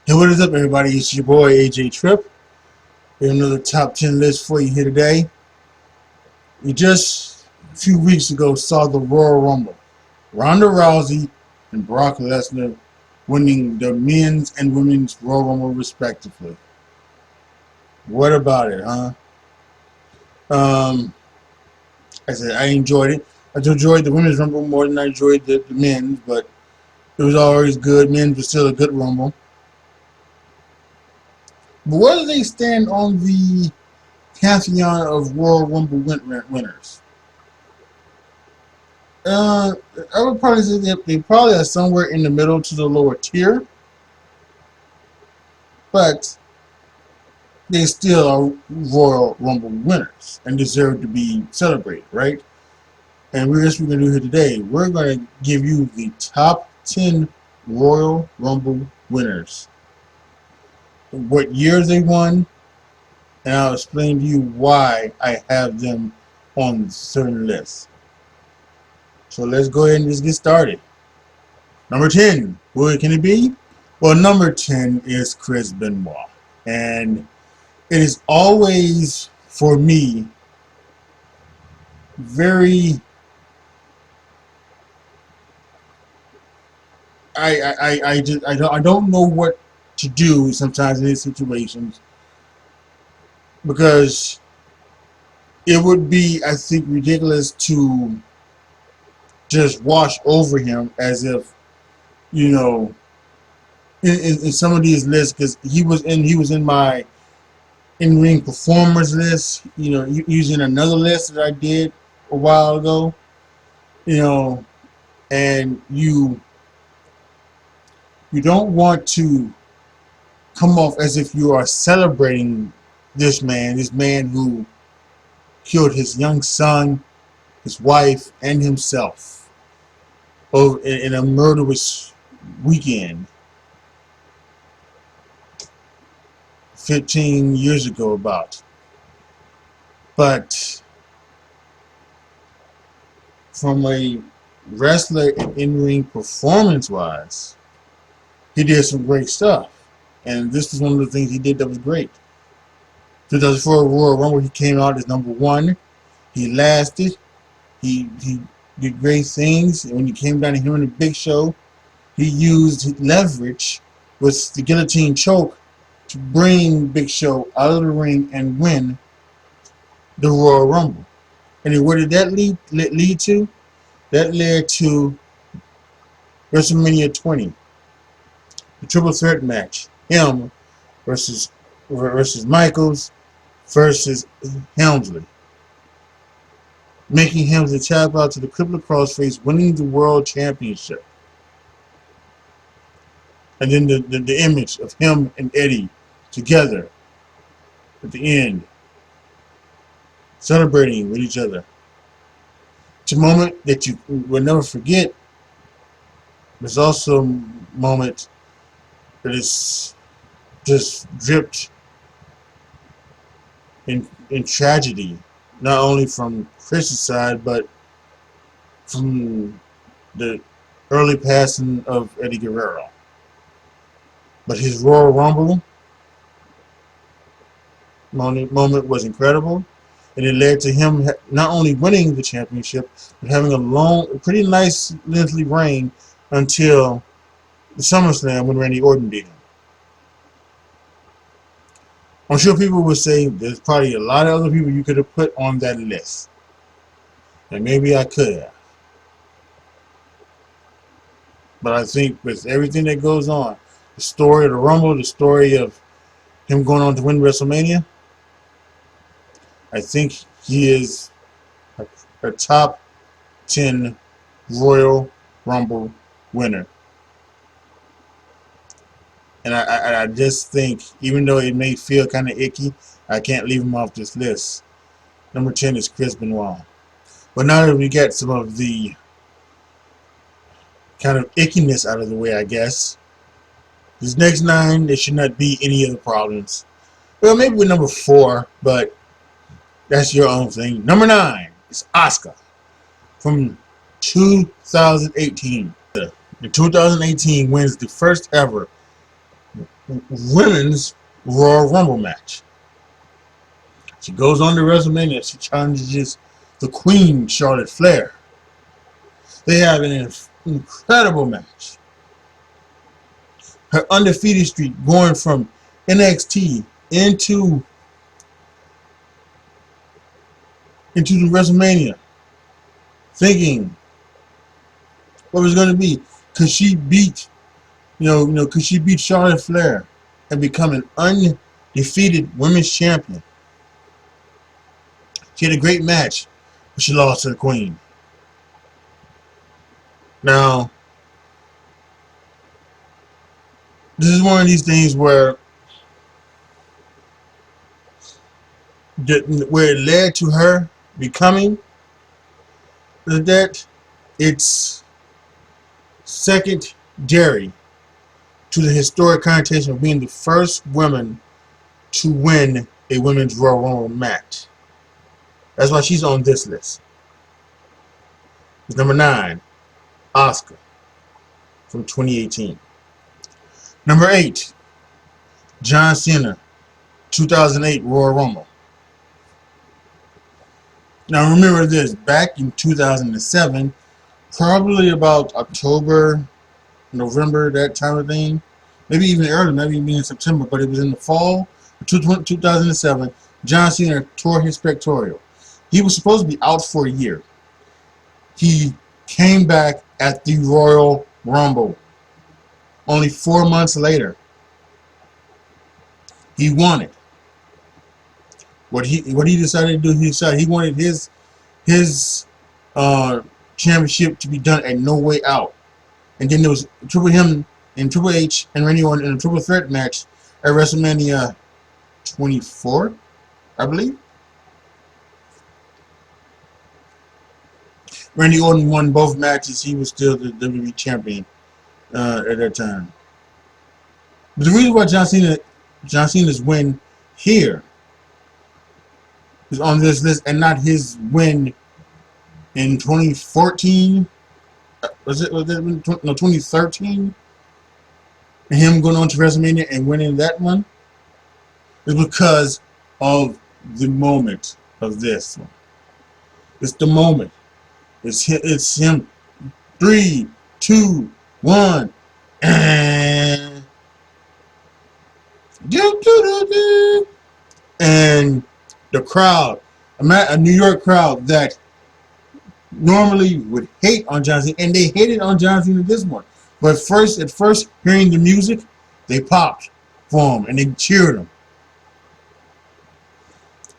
Hey, what is up, everybody? It's your boy AJTRIP. We have another top 10 list for you here today. We just a few weeks ago saw the Royal Rumble. Ronda Rousey and Brock Lesnar winning the men's and women's Royal Rumble respectively. What about it, huh? Um, I said I enjoyed it. I enjoyed the women's Rumble more than I enjoyed the men's, but it was always good. Men's was still a good Rumble. But where do they stand on the pantheon of Royal Rumble winners? I would probably say they probably are somewhere in the middle to the lower tier, but they still are Royal Rumble winners and deserve to be celebrated, right? And we're just going to do here today. We're going to give you the top 10 Royal Rumble winners, what years they won, and I'll explain to you why I have them on certain lists. So let's go ahead and just get started. Number 10, who can it be? Well, number 10 is Chris Benoit. And it is always, for me, very... I don't know what to do sometimes in these situations, because it would be, I think, ridiculous to just wash over him as if, you know, in some of these lists, because he was in my in-ring performers list, you know, using another list that I did a while ago, you know, and you don't want to come off as if you are celebrating this man who killed his young son, his wife, and himself in a murderous weekend 15 years ago about. But from a wrestler in-ring performance-wise, he did some great stuff. And this is one of the things he did that was great. 2004 Royal Rumble, he came out as number 1. He lasted. He did great things. And when he came down to him in the Big Show, he used leverage with the guillotine choke to bring Big Show out of the ring and win the Royal Rumble. And where did that lead to? That led to WrestleMania 20, the triple threat match. Him versus Michaels versus Helmsley, making Helmsley tap out to the crippler crossface, winning the world championship. And then the image of him and Eddie together at the end, celebrating with each other. It's a moment that you will never forget. There's also a moment that is just dripped in tragedy, not only from Chris's side, but from the early passing of Eddie Guerrero. But his Royal Rumble moment was incredible, and it led to him not only winning the championship, but having a pretty nice lengthy reign until the SummerSlam when Randy Orton beat him. I'm sure people would say there's probably a lot of other people you could have put on that list, and maybe I could have. But I think with everything that goes on, the story of the Rumble, the story of him going on to win WrestleMania, I think he is a top 10 Royal Rumble winner. And I just think, even though it may feel kind of icky, I can't leave him off this list. Number 10 is Chris Benoit. But now that we get some of the kind of ickiness out of the way, I guess, this next 9, there should not be any other problems. Well, maybe with number 4, but that's your own thing. Number 9 is Asuka from 2018. In 2018 wins the first ever women's Royal Rumble match. She goes on to WrestleMania. She challenges the Queen, Charlotte Flair. They have an incredible match. Her undefeated streak going from NXT into the WrestleMania, thinking what was going to be. Could she beat, could she beat Charlotte Flair and become an undefeated women's champion? She had a great match, but she lost to the Queen. Now, this is one of these things where it led to her becoming that it's secondary to the historic connotation of being the first woman to win a women's Royal Rumble match. That's why she's on this list. It's number 9, Asuka from 2018. Number 8, John Cena, 2008 Royal Rumble. Now remember this, back in 2007, probably about October, November, that time of thing, maybe even earlier, maybe even in September, but it was in the fall of 2007, John Cena tore his pectoral. He was supposed to be out for a year. He came back at the Royal Rumble. Only 4 months later, he won it. What he decided to do, he wanted his championship to be done at No Way Out. And then there was him and Triple H and Randy Orton in a triple threat match at WrestleMania 24, I believe. Randy Orton won both matches. He was still the WWE champion at that time. But the reason why John Cena's win here is on this list and not his win in 2014. Was it 2013? And him going on to WrestleMania and winning that one is because of the moment of this one. It's the moment. It's him. 3, 2, 1, and and the crowd, a New York crowd that normally would hate on John Cena, and they hated on John Cena this one. But at first, hearing the music, they popped for him and they cheered him,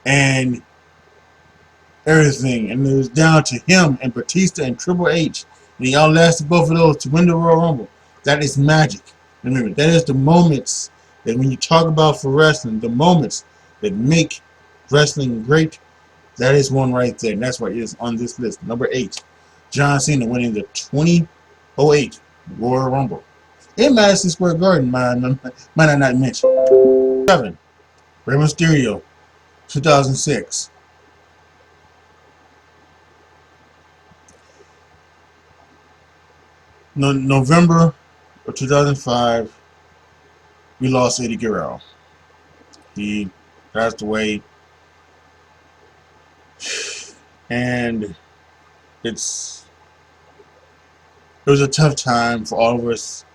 and everything. And it was down to him and Batista and Triple H, and y'all lasted both of those to win the Royal Rumble. That is magic. Remember, that is the moments that when you talk about for wrestling, the moments that make wrestling great. That is one right there, and that's why it is on this list. Number 8, John Cena winning the 2008 Royal Rumble in Madison Square Garden. Might I not mention. 7, Rey Mysterio, 2006. November of 2005, we lost Eddie Guerrero. He passed away. And it was a tough time for all of us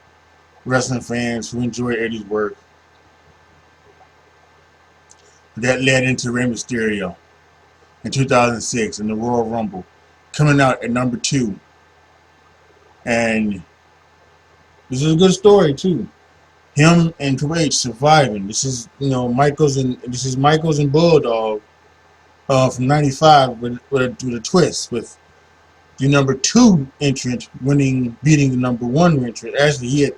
wrestling fans who enjoy Eddie's work. That led into Rey Mysterio in 2006 in the Royal Rumble, coming out at number 2. And this is a good story too. Him and Triple H surviving. This is Michaels and Bulldog from '95 with a twist, with the number 2 entrant beating the number 1 entrant. Actually, he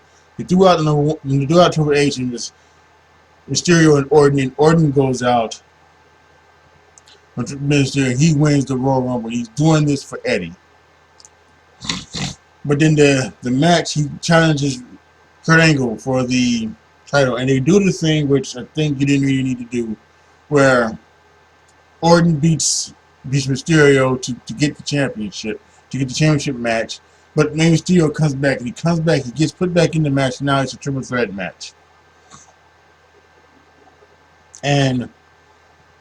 threw out Triple H, and it was Mysterio and Orton goes out. Mysterio, he wins the Royal Rumble. He's doing this for Eddie. But then the match, he challenges Kurt Angle for the title, and they do the thing which I think you didn't really need to do, where Orton beats Mysterio to get the championship, to get the championship match. But Mysterio comes back, and he gets put back in the match. Now it's a triple threat match. And I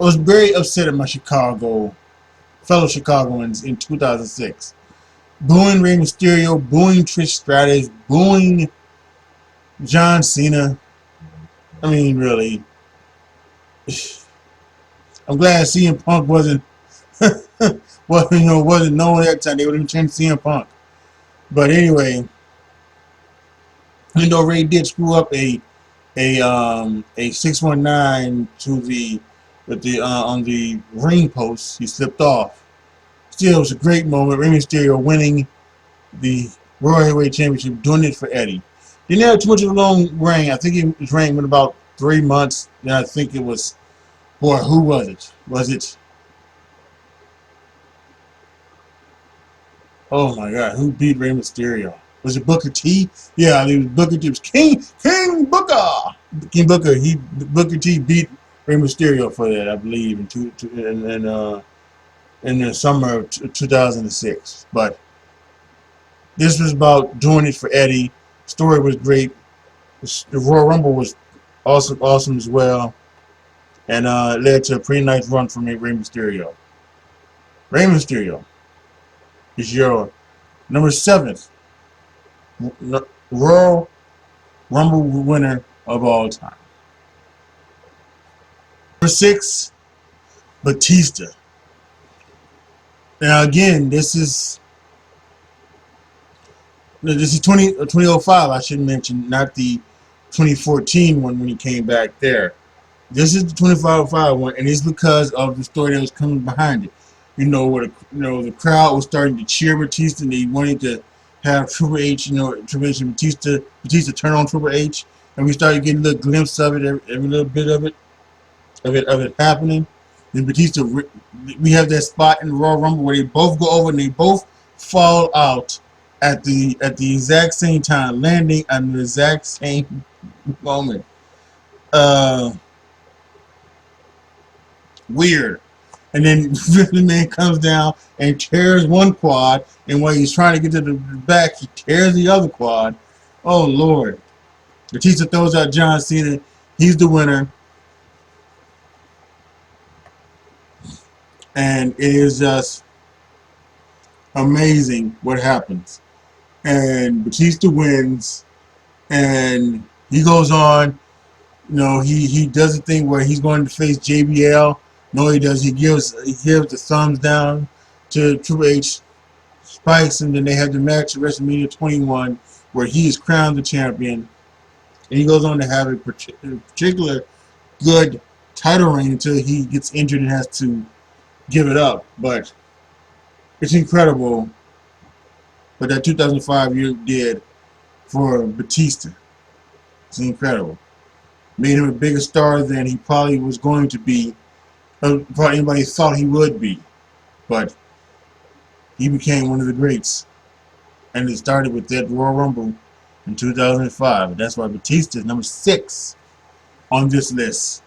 was very upset at my fellow Chicagoans in 2006. Booing Rey Mysterio, booing Trish Stratus, booing John Cena. I mean, really. I'm glad CM Punk wasn't wasn't known at that time. They would have changed CM Punk. But anyway, Ray did screw up a 619 to the with the on the ring post. He slipped off. Still, it was a great moment. Rey Mysterio winning the World Heavyweight Championship, doing it for Eddie. Didn't have too much of a long reign. I think his reign went about 3 months. Then I think it was, boy, who was it? Was it? Oh my God, who beat Rey Mysterio? Was it Booker T? Yeah, it was Booker T. It was King Booker. King Booker. Booker T beat Rey Mysterio for that, I believe, in the summer of 2006. But this was about doing it for Eddie. The story was great. The Royal Rumble was awesome as well, and it led to a pretty nice run for Rey Mysterio. Rey Mysterio is your number 7th Royal Rumble winner of all time. Number 6, Batista. Now again, this is 2005. I should mention, not the 2014 one when he came back there. This is the 2005 one, and it's because of the story that was coming behind it. Where the crowd was starting to cheer Batista, and they wanted to have Triple H, Triple H and Batista turn on Triple H, and we started getting a little glimpse of it, every little bit of it happening. Then Batista, we have that spot in the Royal Rumble where they both go over and they both fall out at the exact same time, landing at the exact same moment. Weird. And then the man comes down and tears one quad, and while he's trying to get to the back, he tears the other quad. Oh Lord. Batista throws out John Cena. He's the winner. And it is just amazing what happens. And Batista wins, and he goes on. He does a thing where he's going to face JBL. No, he does. He gives the thumbs down to Triple H, spikes, and then they have the match at WrestleMania 21 where he is crowned the champion. And he goes on to have a particular good title reign until he gets injured and has to give it up. But it's incredible what that 2005 year did for Batista. It's incredible. Made him a bigger star than he probably was going to be, or probably anybody thought he would be. But he became one of the greats. And it started with that Royal Rumble in 2005. And that's why Batista is number 6 on this list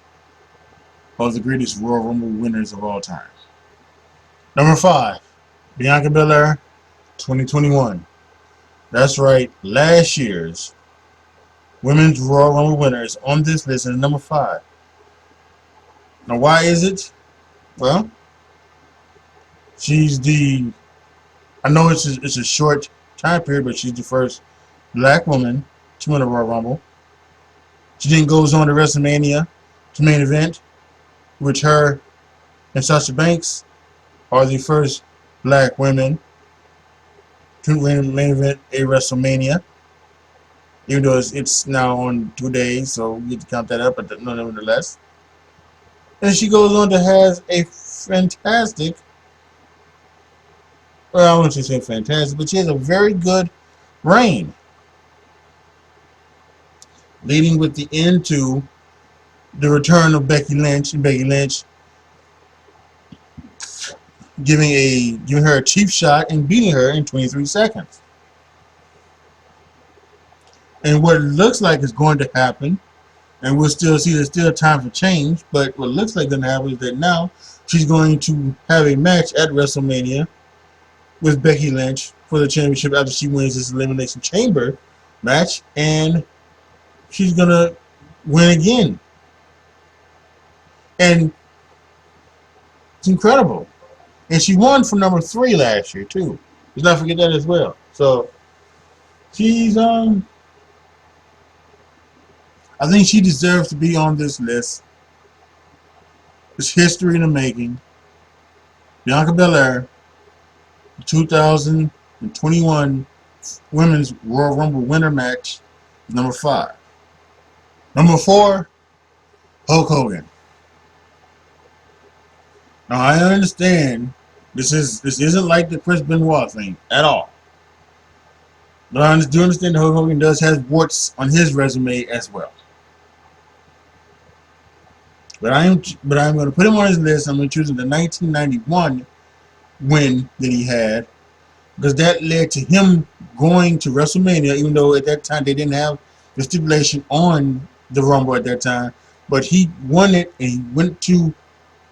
of the greatest Royal Rumble winners of all time. Number 5, Bianca Belair, 2021. That's right, last year's Women's Royal Rumble winners on this list is number 5. Now, why is it? Well, I know it's a short time period, but she's the first black woman to win a Royal Rumble. She then goes on to WrestleMania to main event, which her and Sasha Banks are the first black women to win main event a WrestleMania. Even though it's now on 2 days, so we get to count that up, but nonetheless. And she goes on to have a fantastic, well, I wouldn't say fantastic, but she has a very good reign, leading with the end to the return of Becky Lynch, and Becky Lynch giving her a cheap shot and beating her in 23 seconds. And what it looks like is going to happen, and we'll still see there's still time for change, but what looks like going to happen is that now she's going to have a match at WrestleMania with Becky Lynch for the championship after she wins this Elimination Chamber match, and she's going to win again. And it's incredible. And she won for number 3 last year too. Let's not forget that as well. So she's I think she deserves to be on this list. It's history in the making. Bianca Belair, 2021 Women's Royal Rumble winner match, number 5. Number 4, Hulk Hogan. Now I understand this isn't like the Chris Benoit thing at all. But I do understand that Hulk Hogan does have warts on his resume as well. But I'm going to put him on his list. I'm going to choose the 1991 win that he had, because that led to him going to WrestleMania, even though at that time they didn't have the stipulation on the Rumble at that time. But he won it, and he went to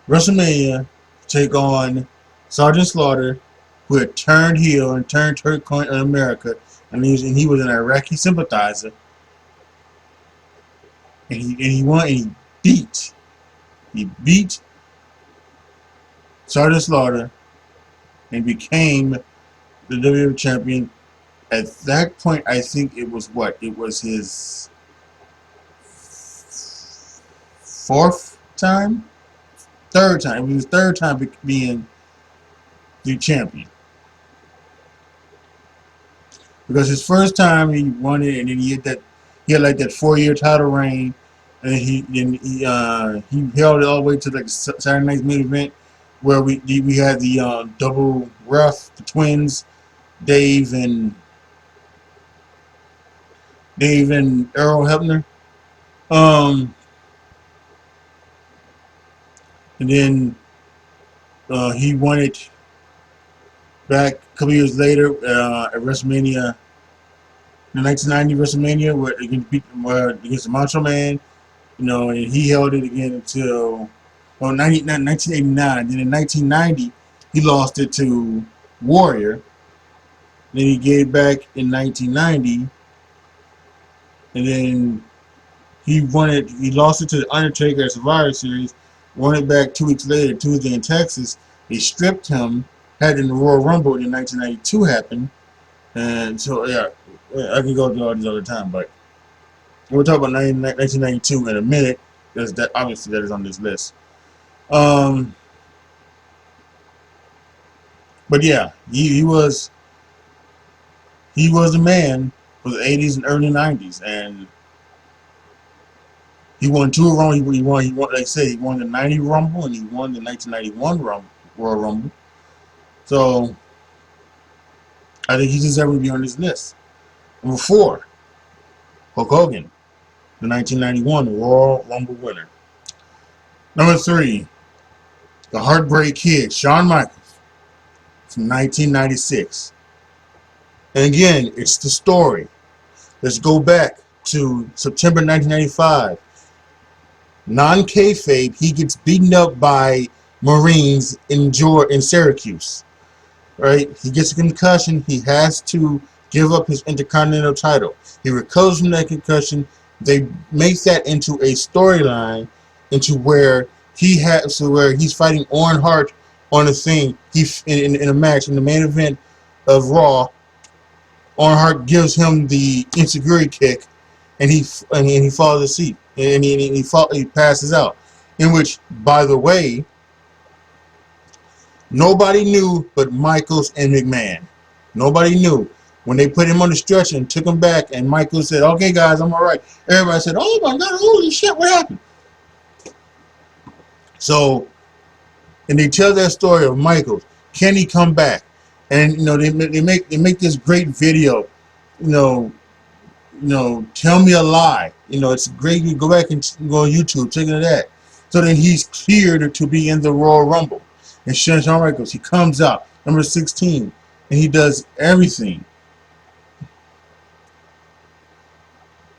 WrestleMania to take on Sergeant Slaughter, who had turned heel and turned Turk in America, and he was an Iraqi sympathizer, and he won, and he beat Sergeant Slaughter and became the WWE champion. At that point, I think it was what? It was his 4th time? 3rd time. It was his 3rd time being the champion. Because his first time he won it, and then he had like that 4-year title reign, and he held it all the way to like Saturday night's main event, where we had the double ref, the twins, Dave and Earl Hebner. And then he won it back a couple years later at WrestleMania, the 1990 WrestleMania, where against the Macho Man, and he held it again until 1989. Then in 1990, he lost it to Warrior. Then he gave back in 1990, and then he won it. He lost it to the Undertaker at Survivor Series. Won it back 2 weeks later, Tuesday in Texas. They stripped him. Had it in the Royal Rumble in 1992 happened, and so yeah, I can go through all these other time, but we'll talk about 1992 in a minute. Because that obviously that is on this list. But yeah, he was the man for the 80s and early 90s, and he won 2 Rumble. He won. Like I said, he won the 90 Rumble and he won the 1991 Royal Rumble. So I think he deserves to be on this list. Number 4, Hulk Hogan, the 1991 Royal Rumble winner. Number 3, the Heartbreak Kid, Shawn Michaels, from 1996. And again, it's the story. Let's go back to September 1995. Non-kayfabe, he gets beaten up by Marines in Syracuse. Right? He gets a concussion. He has to give up his Intercontinental title. He recovers from that concussion. They make that into a storyline, into where he's fighting Owen Hart on a thing. In a match in the main event of Raw. Owen Hart gives him the insecurity kick, and he falls asleep, and he passes out. In which, by the way, nobody knew but Michaels and McMahon. Nobody knew. When they put him on the stretcher and took him back, and Michaels said, "Okay, guys, I'm all right." Everybody said, "Oh my God, holy shit, what happened?" So, and they tell that story of Michaels. Can he come back? And they make this great video. Tell me a lie. It's great. You go back and go on YouTube, check into that. So then he's cleared to be in the Royal Rumble. And Shawn Michaels, he comes out, number 16, and he does everything.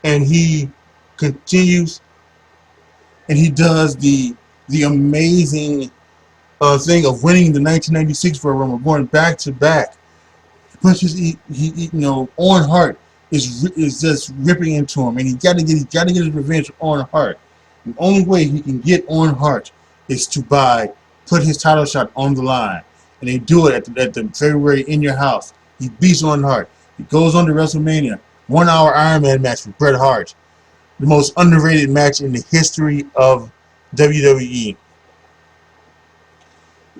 And he continues, and he does the amazing thing of winning the 1996 Royal Rumble, going back to back. Punches, Owen Hart is just ripping into him, and he got to get his revenge on Owen Hart. The only way he can get Owen Hart is to put his title shot on the line. And they do it at the February In Your House. He beats Owen Hart. He goes on to WrestleMania. 1 hour Iron Man match with Bret Hart. The most underrated match in the history of WWE.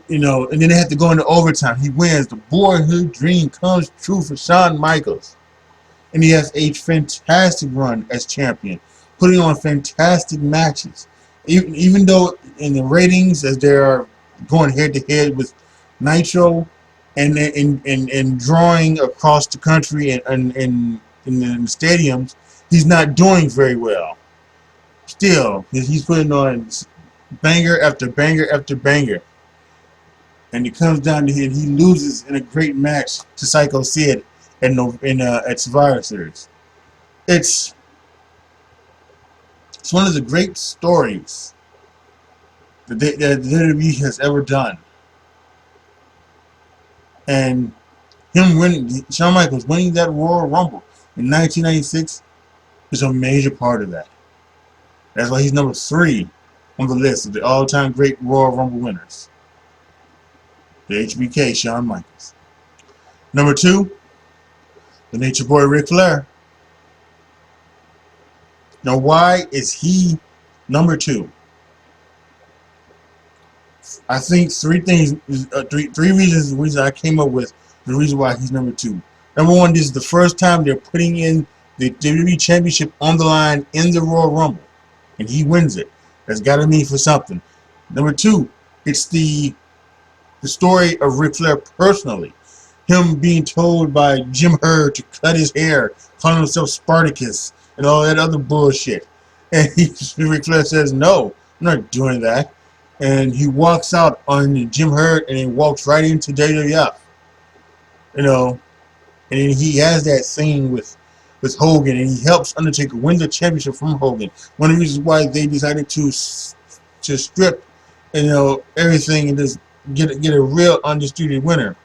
You know, and then they have to go into overtime. He wins. The boyhood dream comes true for Shawn Michaels. And he has a fantastic run as champion, putting on fantastic matches. Even though in the ratings, as they are going head to head with Nitro, and drawing across the country and in the stadiums, he's not doing very well. Still, he's putting on banger after banger after banger. And it comes down to him. He loses in a great match to Psycho Sid at Survivor Series. It's one of the great stories that the WWE has ever done. And Shawn Michaels winning that Royal Rumble in 1996 is a major part of that. That's why he's number 3 on the list of the all-time great Royal Rumble winners. The HBK, Shawn Michaels. Number 2, the Nature Boy Ric Flair. Now, why is he number 2? I think three reasons I came up with the reason why he's number 2. Number 1, this is the first time they're putting in the WWE Championship on the line in the Royal Rumble, and he wins it. That's got to mean for something. Number 2, it's the story of Ric Flair personally. Him being told by Jim Herd to cut his hair, calling himself Spartacus, and all that other bullshit. And Ric Flair says, no, I'm not doing that. And he walks out on Jim Herd and he walks right into WWF. You know, and he has that thing with Hogan, and he helps Undertaker win the championship from Hogan. One of the reasons why they decided to strip, everything and just get a real undisputed winner.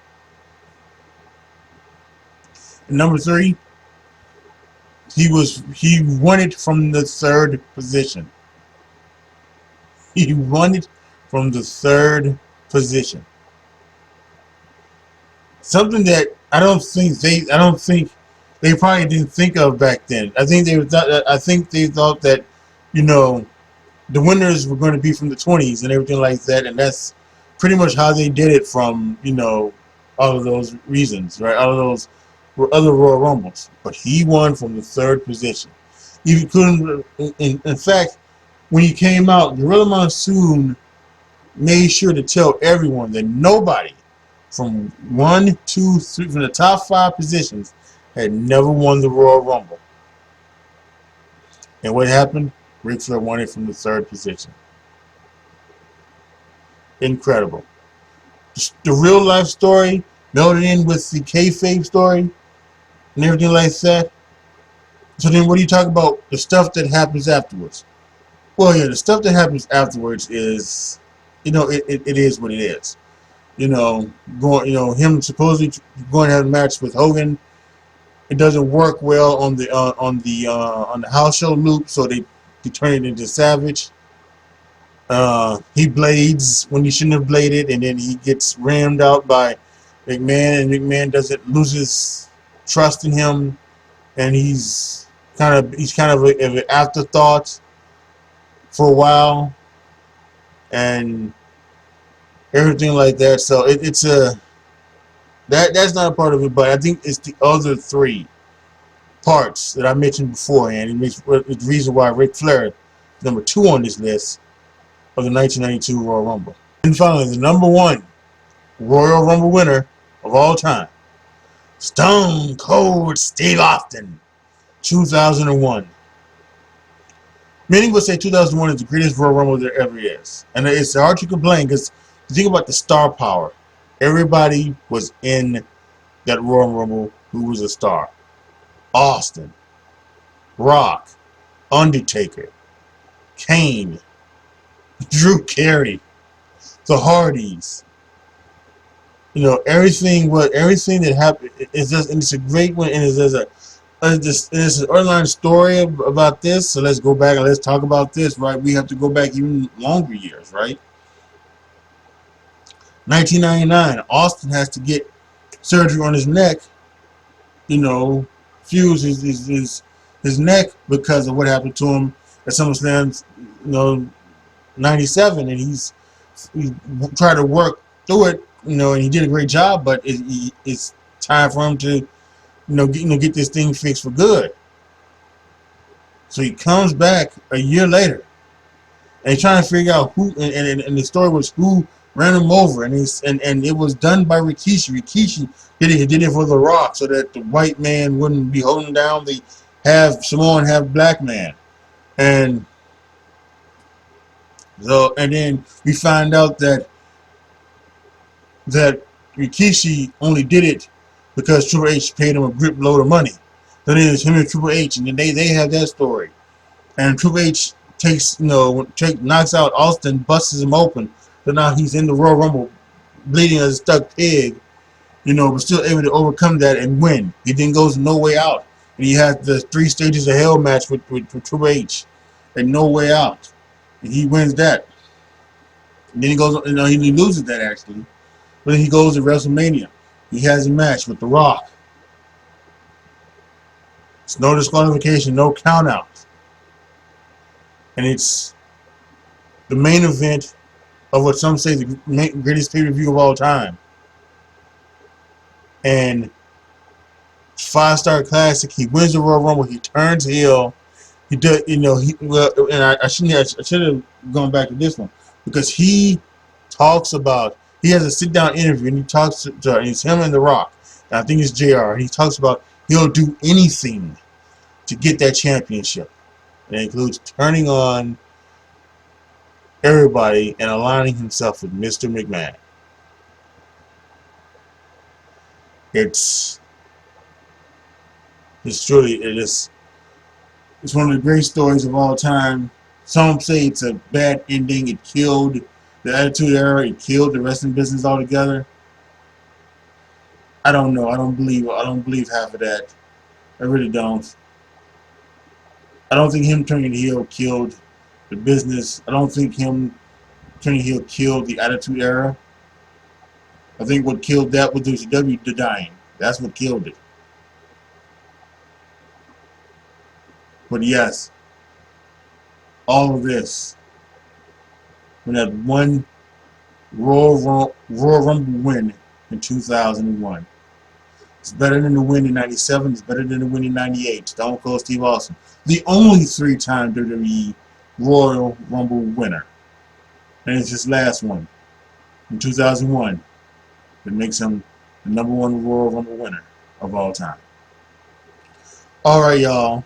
And number 3, he won it from the 3rd position. He won it from the 3rd position. Something that I don't think they probably didn't think of back then. I think they thought that, the winners were going to be from the 20s and everything like that, and that's pretty much how they did it from, all of those reasons, right? All of those other Royal Rumbles. But he won from the 3rd position. He couldn't, in fact, when he came out, Gorilla Monsoon made sure to tell everyone that nobody from 1, 2, 3, from the top 5 positions had never won the Royal Rumble. And what happened? Ric Flair won it from the 3rd position. Incredible. The real life story melded in with the kayfabe story and everything like that. So then what do you talk about the stuff that happens afterwards? Well, yeah, the stuff that happens afterwards is, it is what it is. Him supposedly going to have a match with Hogan. It doesn't work well on the house show loop, so they turn it into Savage. He blades when he shouldn't have bladed, and then he gets rammed out by McMahon, and McMahon loses trust in him, and he's kind of an afterthought for a while, and everything like that. So that's not a part of it, but I think it's the other 3 parts that I mentioned beforehand. It's the reason why Ric Flair is number 2 on this list of the 1992 Royal Rumble. And finally, the number 1 Royal Rumble winner of all time, Stone Cold Steve Austin, 2001. Many would say 2001 is the greatest Royal Rumble there ever is. And it's hard to complain because you think about the star power. Everybody was in that Royal Rumble who was a star. Austin, Rock, Undertaker, Kane, Drew Carey, the Hardys. Everything that happened is just, and it's a great one, and there's an online story about this. So let's go back and let's talk about this, right? We have to go back even longer years, right? 1999, Austin has to get surgery on his neck, you know, fuse his neck because of what happened to him at SummerSlam, you know, 97, and he tried to work through it, you know, and he did a great job, but it's time for him to, get this thing fixed for good. So he comes back a year later, and he's trying to figure out who, and the story was who ran him over, and it was done by Rikishi. Rikishi did it for The Rock, so that the white man wouldn't be holding down the half Samoan, half black man, and so, and then we find out that Rikishi only did it because Triple H paid him a grip load of money. So then it's him and Triple H, and then they have that story. And Triple H knocks out Austin, busts him open. So now he's in the Royal Rumble, bleeding as a stuck pig, but still able to overcome that and win. He then goes No Way Out, and he has the 3 stages of hell match with Triple H, and No Way Out, and he wins that. And then he goes, he loses that actually. But then he goes to WrestleMania. He has a match with The Rock. It's no disqualification, no count out. And it's the main event of what some say is the greatest pay-per-view of all time. And 5-star classic. He wins the Royal Rumble. He turns heel. He does, and I should have gone back to this one because he talks about. He has a sit-down interview, and he talks to it's him and The Rock. And I think it's JR. And he talks about he'll do anything to get that championship. And it includes turning on everybody and aligning himself with Mr. McMahon. It's one of the great stories of all time. Some say it's a bad ending. It killed the Attitude Era. It killed the wrestling business altogether. I don't know. I don't believe half of that. I really don't. I don't think him turning heel killed the business. I don't think him turning heel killed the Attitude Era. I think what killed that was WCW dying. That's what killed it. But yes, all of this, when that one Royal Rumble win in 2001. It's better than the win in 97. It's better than the win in 98. Stone Cold Steve Austin. The only 3-time WWE Royal Rumble winner. And it's his last one in 2001 that makes him the #1 Royal Rumble winner of all time. Alright, y'all.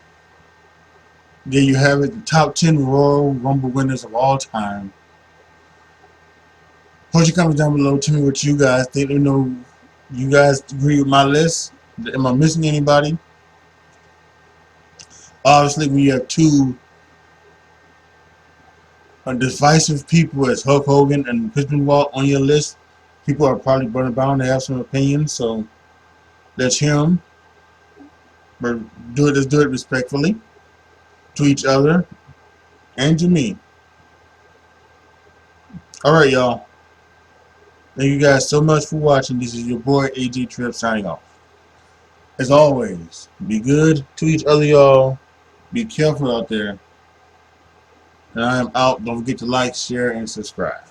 There you have it. The top 10 Royal Rumble winners of all time. Post your comments down below. Tell me what you guys think. You guys agree with my list? Am I missing anybody? Obviously, when you have 2 divisive people as Hulk Hogan and Chris Benoit on your list, people are probably bound to have some opinions. So let's hear them. But let's do it respectfully to each other and to me. All right, y'all. Thank you guys so much for watching. This is your boy AJTRIP signing off. As always, be good to each other, y'all. Be careful out there. And I am out. Don't forget to like, share, and subscribe.